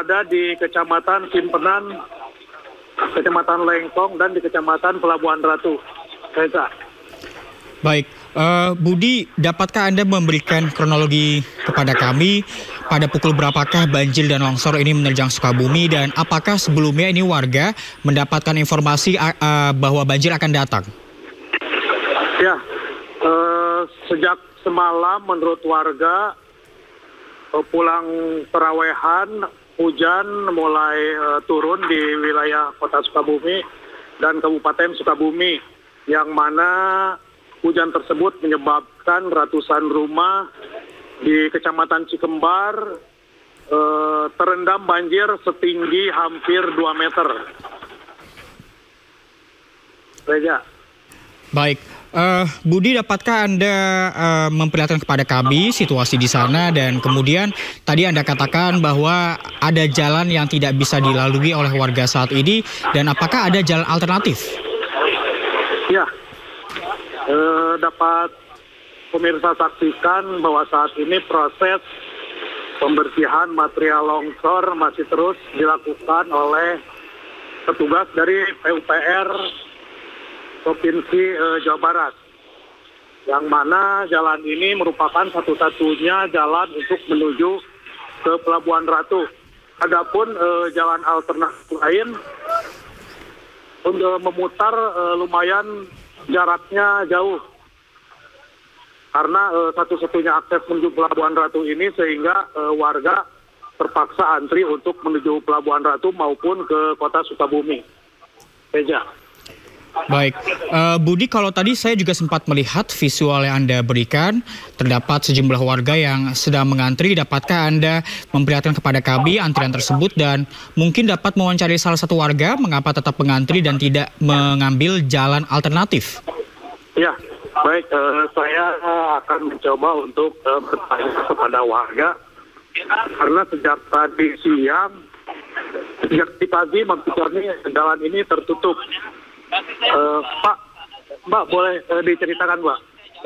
ada di Kecamatan Simpenan, Kecamatan Lengkong, dan di Kecamatan Pelabuhan Ratu. Reza. Baik, Budi, dapatkah Anda memberikan kronologi kepada kami pada pukul berapakah banjir dan longsor ini menerjang Sukabumi, dan apakah sebelumnya ini warga mendapatkan informasi bahwa banjir akan datang? Ya, sejak semalam menurut warga pulang terawehan hujan mulai turun di wilayah Kota Sukabumi dan Kabupaten Sukabumi, yang mana hujan tersebut menyebabkan ratusan rumah di Kecamatan Cikembar terendam banjir setinggi hampir 2 meter. Reza. Baik, Budi, dapatkah Anda memperlihatkan kepada kami situasi di sana, dan kemudian tadi Anda katakan bahwa ada jalan yang tidak bisa dilalui oleh warga saat ini, dan apakah ada jalan alternatif? Ya, dapat pemirsa saksikan bahwa saat ini proses pembersihan material longsor masih terus dilakukan oleh petugas dari PUPR Provinsi Jawa Barat, yang mana jalan ini merupakan satu-satunya jalan untuk menuju ke Pelabuhan Ratu. Adapun jalan alternatif lain untuk memutar lumayan jaraknya jauh, karena satu-satunya akses menuju Pelabuhan Ratu ini, sehingga warga terpaksa antri untuk menuju Pelabuhan Ratu maupun ke Kota Sukabumi. Reja. Baik, Budi, kalau tadi saya juga sempat melihat visual yang Anda berikan, terdapat sejumlah warga yang sedang mengantri. Dapatkah Anda memperlihatkan kepada kami antrian tersebut, dan mungkin dapat mewawancari salah satu warga mengapa tetap mengantri dan tidak mengambil jalan alternatif? Ya, baik, saya akan mencoba untuk bertanya kepada warga, karena sejak tadi siang, sejak pagi maksudnya jalan ini tertutup. Pak, Mbak, boleh diceritakan, Mbak,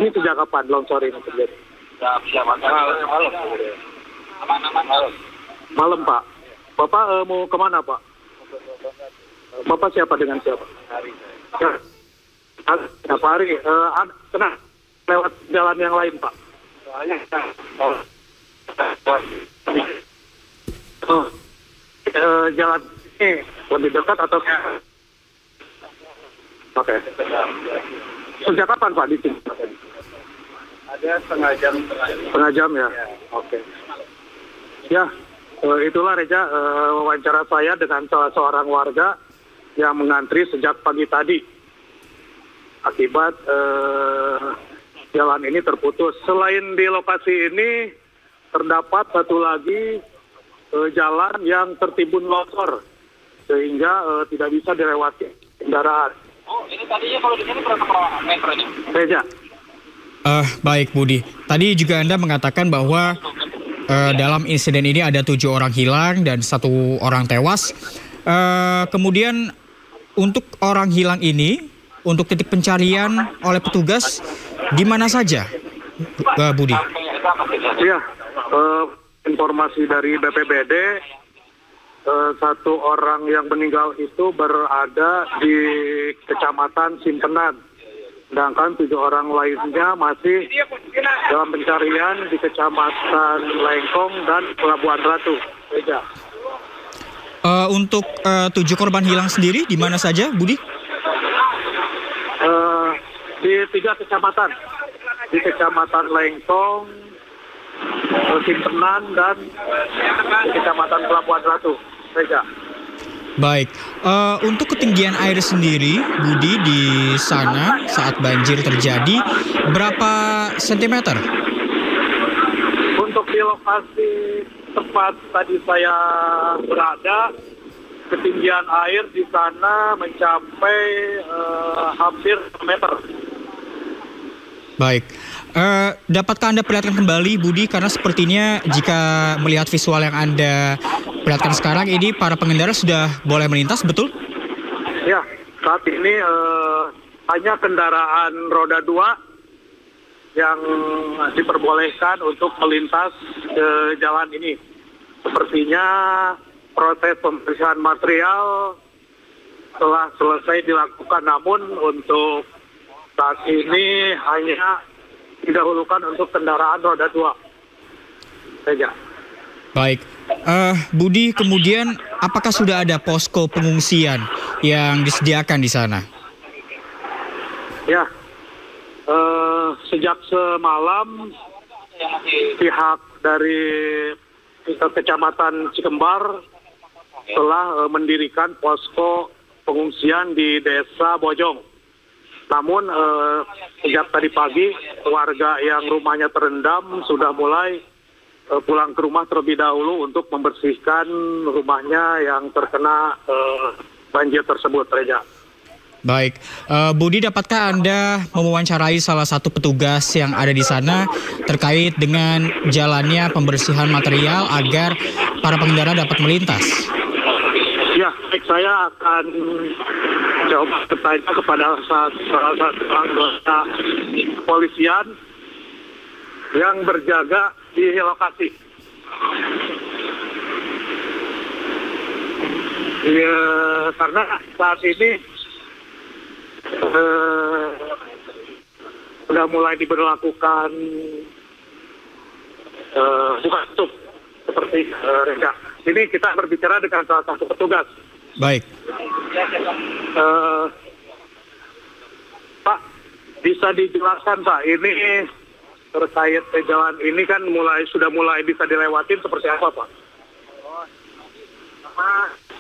ini sejak kapan longsor ini terjadi? Malam, Pak. Bapak mau kemana, Pak? Bapak siapa dengan siapa? Ya, Pak Ari, kena lewat jalan yang lain, Pak. Jalan ini lebih dekat atau? Oke. Sejak kapan, Pak, di sini? Ada setengah jam. Setengah jam, ya? Oke. Ya, itulah, Reza, wawancara saya dengan salah seorang warga yang mengantri sejak pagi tadi. Akibat jalan ini terputus. Selain di lokasi ini, terdapat satu lagi jalan yang tertimbun longsor, sehingga tidak bisa dilewati kendaraan. Oh, ini tadinya kalau di sini berapa meternya? Reza. Baik, Budi. Tadi juga Anda mengatakan bahwa dalam insiden ini ada 7 orang hilang dan 1 orang tewas. Kemudian untuk orang hilang ini, untuk titik pencarian oleh petugas di mana saja, Budi? Iya, informasi dari BPBD, 1 orang yang meninggal itu berada di Kecamatan Simpenan, sedangkan 7 orang lainnya masih dalam pencarian di Kecamatan Lengkong dan Pelabuhan Ratu. Untuk 7 korban hilang sendiri di mana saja, Budi? Di 3 kecamatan, di Kecamatan Lengkong, Simpenan, dan Kecamatan Pelabuhan Ratu. Reza. Baik, untuk ketinggian air sendiri, Budi, di sana saat banjir terjadi berapa sentimeter? Untuk di lokasi tempat tadi saya berada, ketinggian air di sana mencapai hampir 1 meter. Baik, dapatkah Anda perlihatkan kembali, Budi, karena sepertinya jika melihat visual yang Anda perlihatkan sekarang ini, para pengendara sudah boleh melintas, betul? Ya, saat ini hanya kendaraan roda 2 yang diperbolehkan untuk melintas ke jalan ini. Sepertinya proses pembersihan material telah selesai dilakukan, namun untuk saat ini hanya didahulukan untuk kendaraan roda 2 saja. Baik, Budi, kemudian apakah sudah ada posko pengungsian yang disediakan di sana? Ya, sejak semalam pihak dari Kecamatan Cikembar telah mendirikan posko pengungsian di Desa Bojong. Namun sejak tadi pagi warga yang rumahnya terendam sudah mulai pulang ke rumah terlebih dahulu untuk membersihkan rumahnya yang terkena banjir tersebut, Reza. Baik, Budi, dapatkah Anda mewawancarai salah satu petugas yang ada di sana terkait dengan jalannya pembersihan material agar para pengendara dapat melintas? Ya, baik, saya akan coba bertanya kepada salah satu anggota kepolisian yang berjaga di lokasi. Ya, karena saat ini sudah mulai diberlakukan buka tutup seperti Reza. Ini kita berbicara dengan salah satu petugas. Baik. Pak, bisa dijelaskan Pak, ini terkait jalan ini kan sudah mulai bisa dilewatin seperti apa Pak?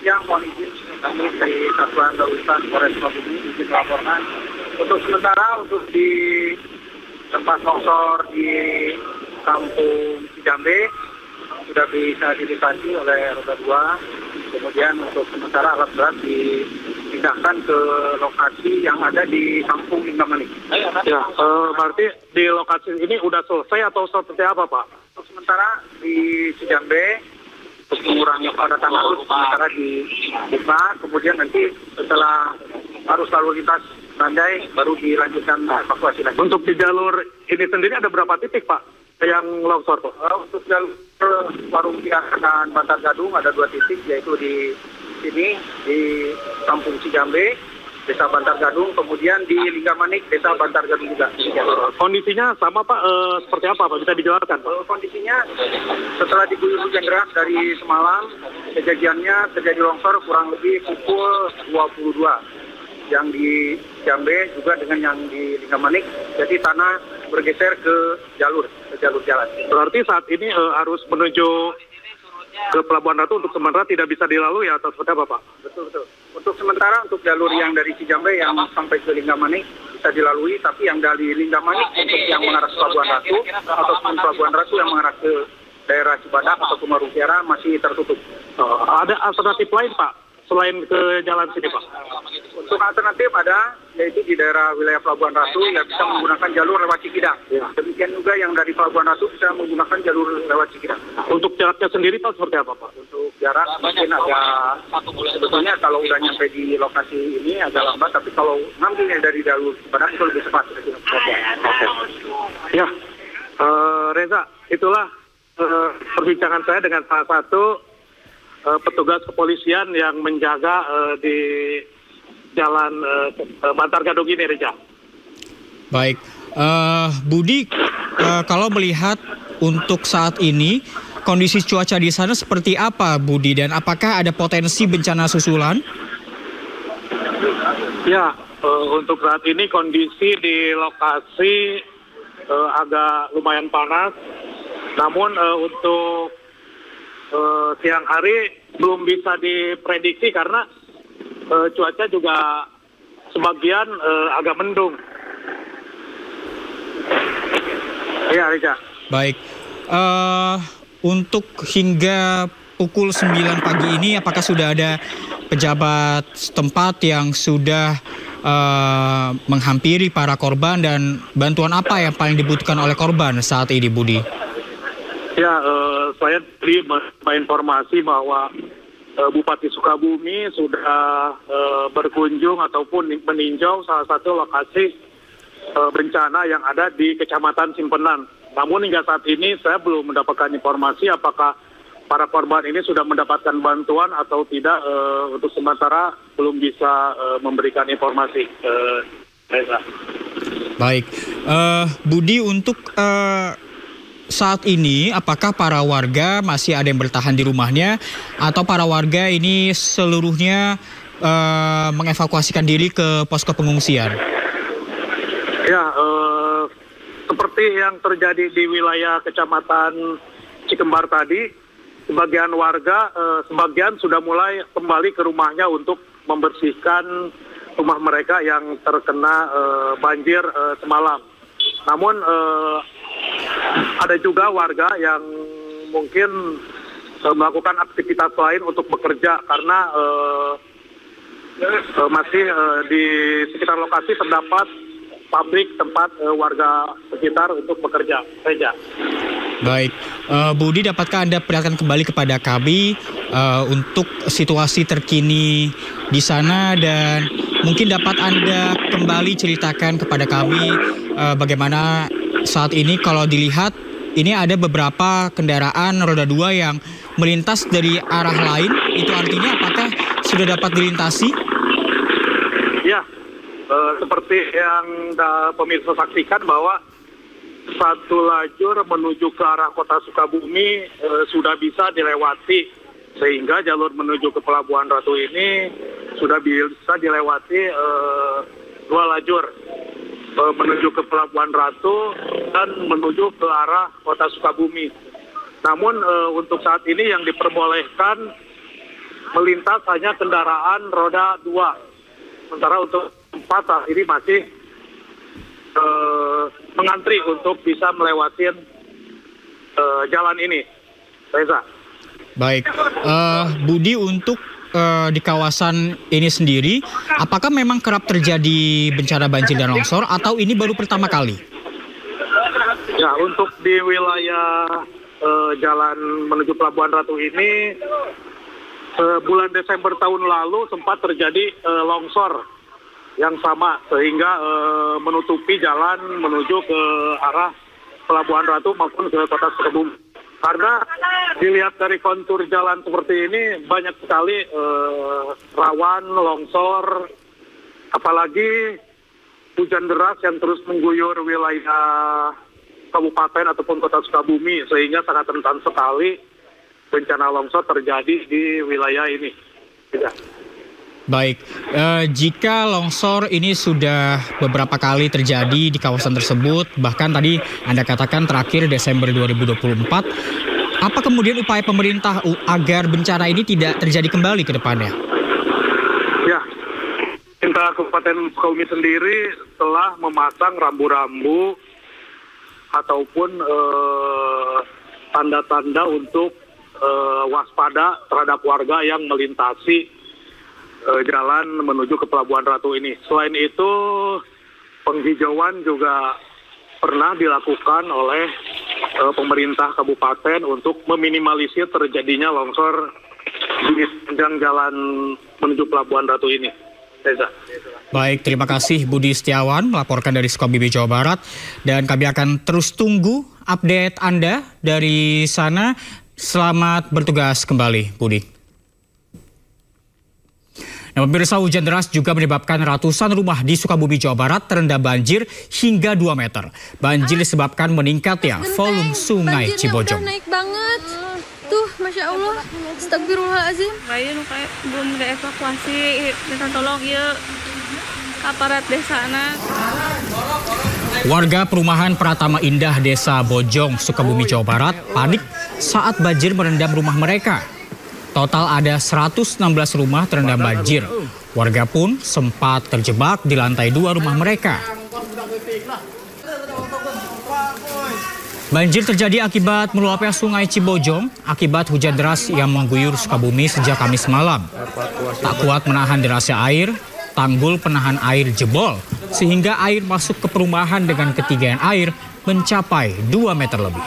Yang mohon izin kami dari Satuan Lalu Lintas Polres Sukabumi izin melaporkan untuk sementara untuk di tempat longsor di Kampung Cijambe sudah bisa dilintasi oleh roda 2. Kemudian untuk sementara alat berat dipindahkan ke lokasi yang ada di Kampung Linggamani. Ya, berarti di lokasi ini udah selesai atau seperti apa Pak? Untuk sementara di Cijambe untuk mengurangi padatan arus sementara dibuka, kemudian nanti setelah arus lalu lintas landai baru dilanjutkan evakuasi lagi. Untuk di jalur ini sendiri ada berapa titik Pak yang longsor Pak? Untuk jalur Warung Tiara dan Bantar Gadung ada 2 titik, yaitu di sini di Kampung Cijambe, Desa Bantar Gadung, kemudian di Lingamanik, Desa Bantar Gadung juga. Kondisinya sama Pak, seperti apa Pak? Bisa dijelaskan? Kondisinya setelah diguyur hujan deras dari semalam, kejadiannya terjadi longsor kurang lebih pukul 22. Yang di Jambe juga dengan yang di Lingamanik, jadi tanah bergeser ke jalur jalan. Berarti saat ini harus menuju ke Pelabuhan Ratu untuk sementara tidak bisa dilalui atau seperti apa Pak? Betul. Untuk sementara untuk jalur yang dari Cijambe yang sampai ke Lingamanik bisa dilalui, tapi yang dari Lingamanik untuk yang mengarah ke Pelabuhan Ratu ataupun Pelabuhan Ratu yang mengarah ke daerah Cibadak ataupun Warung Tiara masih tertutup. Ada alternatif lain Pak selain ke jalan sini Pak? Untuk alternatif ada, yaitu di daerah wilayah Pelabuhan Ratu yang bisa menggunakan jalur lewat Cikidang. Ya. Demikian juga yang dari Pelabuhan Ratu bisa menggunakan jalur lewat Cikidang. Untuk jaraknya sendiri Pak seperti apa Pak? Untuk jarak mungkin agak, sebetulnya kalau udah nyampe di lokasi ini agak lambat, tapi kalau ngambilnya dari jalur Cibadak itu lebih cepat. Oke. Ya, Reza, itulah perbincangan saya dengan salah satu petugas kepolisian yang menjaga di Jalan Bantar Gadung ini, Reza. Baik, Budi, kalau melihat untuk saat ini kondisi cuaca di sana seperti apa, Budi, dan apakah ada potensi bencana susulan? Ya, untuk saat ini kondisi di lokasi agak lumayan panas, namun untuk siang hari belum bisa diprediksi karena cuaca juga sebagian agak mendung. Ya, Reza. Baik, untuk hingga pukul 9 pagi ini apakah sudah ada pejabat setempat yang sudah menghampiri para korban dan bantuan apa yang paling dibutuhkan oleh korban saat ini, Budi? Ya, saya tadi informasi bahwa Bupati Sukabumi sudah berkunjung ataupun meninjau salah satu lokasi bencana yang ada di Kecamatan Simpenan. Namun hingga saat ini saya belum mendapatkan informasi apakah para korban ini sudah mendapatkan bantuan atau tidak, untuk sementara belum bisa memberikan informasi. Reza. Baik, Budi, untuk saat ini apakah para warga masih ada yang bertahan di rumahnya atau para warga ini seluruhnya mengevakuasikan diri ke posko pengungsian? Ya, seperti yang terjadi di wilayah Kecamatan Cikembar tadi, sebagian warga, sebagian sudah mulai kembali ke rumahnya untuk membersihkan rumah mereka yang terkena banjir semalam. Namun ada juga warga yang mungkin melakukan aktivitas lain untuk bekerja karena masih di sekitar lokasi terdapat pabrik tempat warga sekitar untuk bekerja. Reja. Baik, Budi, dapatkah Anda perlihatkan kembali kepada kami untuk situasi terkini di sana, dan mungkin dapat Anda kembali ceritakan kepada kami bagaimana saat ini kalau dilihat ini ada beberapa kendaraan roda 2 yang melintas dari arah lain, itu artinya apakah sudah dapat dilintasi? Ya, seperti yang pemirsa saksikan bahwa satu lajur menuju ke arah kota Sukabumi sudah bisa dilewati, sehingga jalur menuju ke Pelabuhan Ratu ini sudah bisa dilewati 2 lajur, menuju ke Pelabuhan Ratu dan menuju ke arah kota Sukabumi. Namun untuk saat ini yang diperbolehkan melintas hanya kendaraan roda 2. Sementara untuk 4 saat ini masih mengantri untuk bisa melewati jalan ini. Reza. Baik, Budi, untuk di kawasan ini sendiri, apakah memang kerap terjadi bencana banjir dan longsor atau ini baru pertama kali? Ya, untuk di wilayah jalan menuju Pelabuhan Ratu ini, bulan Desember tahun lalu sempat terjadi longsor yang sama, sehingga menutupi jalan menuju ke arah Pelabuhan Ratu maupun ke kota Sukabumi. Karena dilihat dari kontur jalan seperti ini banyak sekali rawan longsor, apalagi hujan deras yang terus mengguyur wilayah kabupaten ataupun kota Sukabumi, sehingga sangat rentan sekali bencana longsor terjadi di wilayah ini. Tidak. Baik, jika longsor ini sudah beberapa kali terjadi di kawasan tersebut, bahkan tadi Anda katakan terakhir Desember 2024, apa kemudian upaya pemerintah agar bencana ini tidak terjadi kembali ke depannya? Ya, pemerintah Kabupaten Sukabumi sendiri telah memasang rambu-rambu ataupun tanda-tanda untuk waspada terhadap warga yang melintasi jalan menuju ke Pelabuhan Ratu ini. Selain itu, penghijauan juga pernah dilakukan oleh pemerintah kabupaten untuk meminimalisir terjadinya longsor di sepanjang jalan menuju Pelabuhan Ratu ini. Reza. Baik, terima kasih Budi Setiawan melaporkan dari Sukabumi, Jawa Barat. Dan kami akan terus tunggu update Anda dari sana. Selamat bertugas kembali, Budi. Nah, pemirsa, hujan deras juga menyebabkan ratusan rumah di Sukabumi, Jawa Barat terendam banjir hingga 2 meter. Banjir disebabkan meningkatnya volume sungai Cibojong. Naik banget. Tuh, Masya Allah. Astagfirullahaladzim. Kayak belum dievakuasi. Minta tolong ya aparat desana. Warga perumahan Pratama Indah, Desa Bojong, Sukabumi, Jawa Barat panik saat banjir merendam rumah mereka. Total ada 116 rumah terendam banjir. Warga pun sempat terjebak di lantai 2 rumah mereka. Banjir terjadi akibat meluapnya sungai Cibojong akibat hujan deras yang mengguyur Sukabumi sejak Kamis malam. Tak kuat menahan derasnya air, tanggul penahan air jebol sehingga air masuk ke perumahan dengan ketinggian air mencapai 2 meter lebih.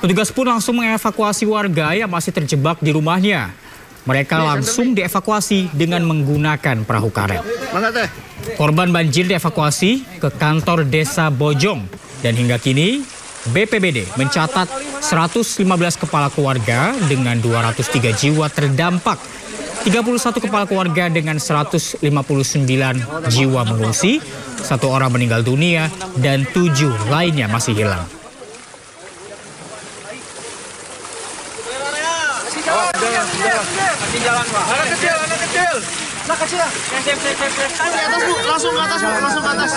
Petugas pun langsung mengevakuasi warga yang masih terjebak di rumahnya. Mereka langsung dievakuasi dengan menggunakan perahu karet. Korban banjir dievakuasi ke kantor Desa Bojong dan hingga kini BPBD mencatat 115 kepala keluarga dengan 203 jiwa terdampak. 31 kepala keluarga dengan 159 jiwa mengungsi, 1 orang meninggal dunia, dan 7 lainnya masih hilang. Langsung ke atas.